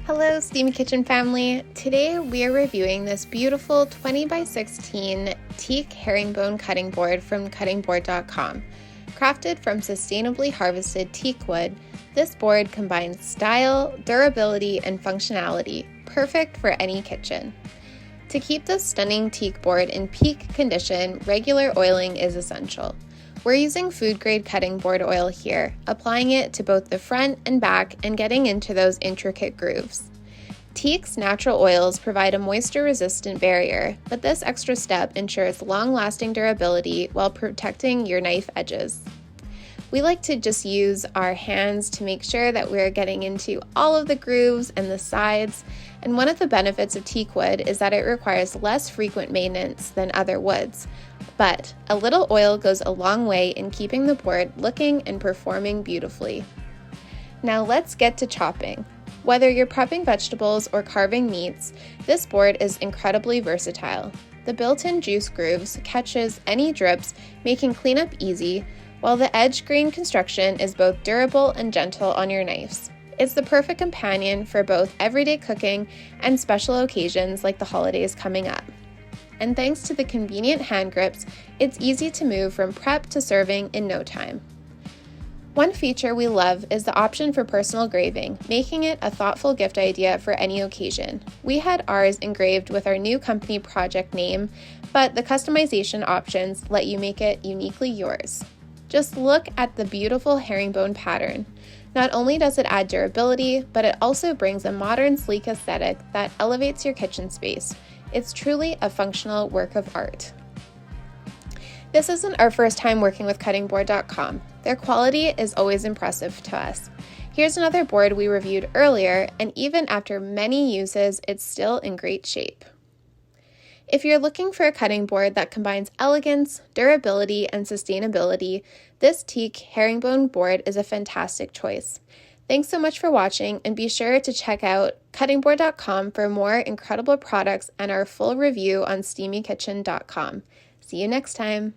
Hello, Steamy Kitchen family. Today we are reviewing this beautiful 20 by 16 Teak Herringbone Cutting Board from cuttingboard.com. Crafted from sustainably harvested teak wood, this board combines style, durability, and functionality, perfect for any kitchen. To keep this stunning teak board in peak condition, regular oiling is essential. We're using food-grade cutting board oil here, applying it to both the front and back and getting into those intricate grooves. Teak's natural oils provide a moisture-resistant barrier, but this extra step ensures long-lasting durability while protecting your knife edges. We like to just use our hands to make sure that we're getting into all of the grooves and the sides, and one of the benefits of teak wood is that it requires less frequent maintenance than other woods, but a little oil goes a long way in keeping the board looking and performing beautifully. Now let's get to chopping. Whether you're prepping vegetables or carving meats, this board is incredibly versatile. The built-in juice grooves catches any drips, making cleanup easy, while the edge grain construction is both durable and gentle on your knives. It's the perfect companion for both everyday cooking and special occasions like the holidays coming up. And thanks to the convenient hand grips, it's easy to move from prep to serving in no time. One feature we love is the option for personal engraving, making it a thoughtful gift idea for any occasion. We had ours engraved with our new company project name, but the customization options let you make it uniquely yours. Just look at the beautiful herringbone pattern. Not only does it add durability, but it also brings a modern, sleek aesthetic that elevates your kitchen space. It's truly a functional work of art. This isn't our first time working with cuttingboard.com. Their quality is always impressive to us. Here's another board we reviewed earlier, and even after many uses, it's still in great shape. If you're looking for a cutting board that combines elegance, durability, and sustainability, this teak herringbone board is a fantastic choice. Thanks so much for watching, and be sure to check out cuttingboard.com for more incredible products and our full review on steamykitchen.com. See you next time.